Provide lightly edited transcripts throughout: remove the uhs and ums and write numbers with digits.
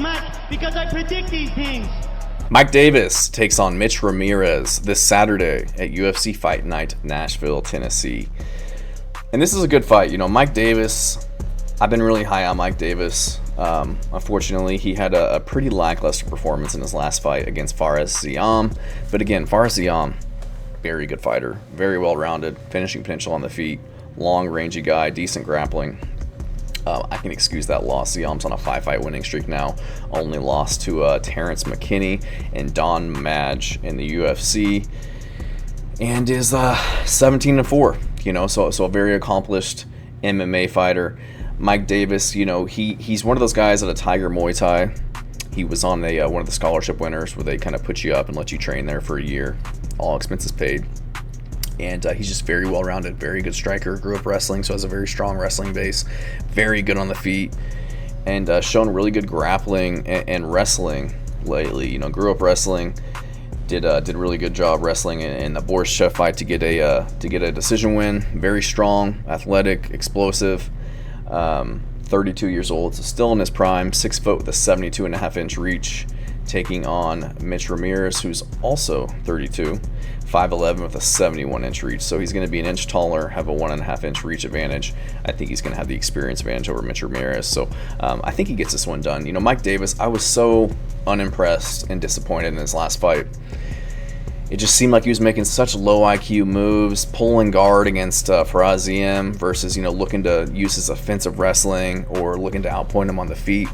match because I predict these things. Mike Davis takes on Mitch Ramirez this Saturday at UFC Fight Night Nashville, Tennessee. And this is a good fight. You know, Mike Davis, I've been really high on Mike Davis. Unfortunately, he had a pretty lackluster performance in his last fight against Fares Ziam. But again, Fares Ziam, very good fighter, very well-rounded, finishing potential on the feet, long, rangy guy, decent grappling. I can excuse that loss. Ziam's on a 5-fight winning streak now. Only lost to Terrence McKinney and Don Madge in the UFC, and is 17-4. You know, so a very accomplished MMA fighter. Mike Davis, you know, he's one of those guys at a Tiger Muay Thai. He was on one of the scholarship winners where they kind of put you up and let you train there for a year, all expenses paid. And he's just very well-rounded, very good striker. Grew up wrestling, so has a very strong wrestling base. Very good on the feet, and shown really good grappling and wrestling lately. You know, grew up wrestling, did a really good job wrestling in the Borshchev fight to get a decision win. Very strong, athletic, explosive. 32 years old, so still in his prime. 6 foot with a 72.5-inch reach, taking on Mitch Ramirez, who's also 32. 5'11" with a 71-inch reach, so he's going to be an inch taller, have a 1.5-inch reach advantage. I think he's going to have the experience advantage over Mitch Ramirez, so I think he gets this one done. You know, Mike Davis, I was so unimpressed and disappointed in his last fight. It just seemed like he was making such low IQ moves, pulling guard against Fares Ziam versus, you know, looking to use his offensive wrestling or looking to outpoint him on the feet,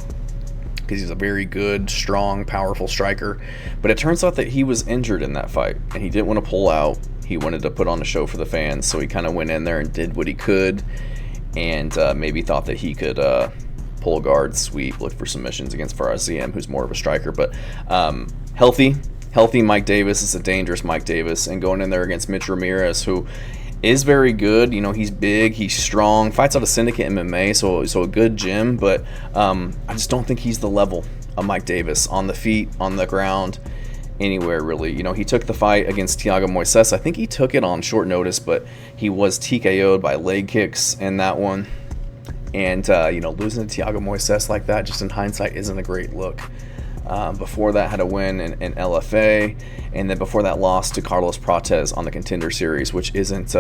because he's a very good, strong, powerful striker. But it turns out that he was injured in that fight, and he didn't want to pull out. He wanted to put on a show for the fans, so he kind of went in there and did what he could, and maybe thought that he could pull guard, sweep, look for submissions against Fares Ziam, who's more of a striker. But healthy Mike Davis is a dangerous Mike Davis, and going in there against Mitch Ramirez, who is very good. You know, he's big, he's strong, fights out of Syndicate MMA, so a good gym, but I just don't think he's the level of Mike Davis on the feet, on the ground, anywhere really. You know, he took the fight against Thiago Moises. I think he took it on short notice, but he was TKO'd by leg kicks in that one. And, you know, losing to Thiago Moises like that, just in hindsight, isn't a great look. Before that, had a win in LFA, and then before that, lost to Carlos Prates on the Contender Series, which isn't,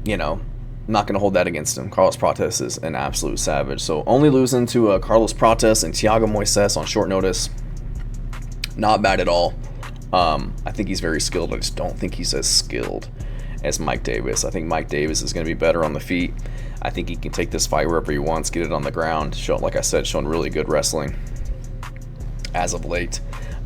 you know, not going to hold that against him. Carlos Prates is an absolute savage. So only losing to Carlos Prates and Thiago Moises on short notice, not bad at all. I think he's very skilled. I just don't think he's as skilled as Mike Davis. I think Mike Davis is going to be better on the feet. I think he can take this fight wherever he wants, get it on the ground. Like I said, showing really good wrestling as of late.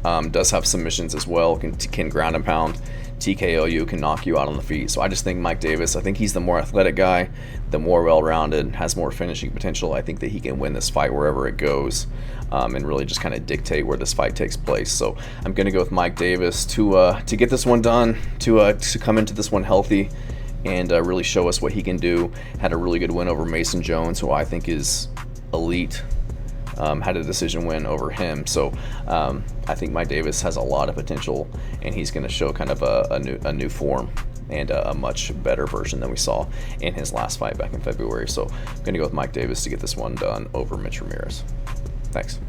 Does have submissions as well, can ground and pound, TKO you, can knock you out on the feet. So I just think Mike Davis, I think he's the more athletic guy, the more well-rounded, has more finishing potential. I think that he can win this fight wherever it goes, and really just kind of dictate where this fight takes place. So I'm going to go with Mike Davis to get this one done, to come into this one healthy, and really show us what he can do. Had a really good win over Mason Jones, who I think is elite. Had a decision win over him. So I think Mike Davis has a lot of potential, and he's going to show kind of a new form and a much better version than we saw in his last fight back in February. So I'm going to go with Mike Davis to get this one done over Mitch Ramirez. Thanks.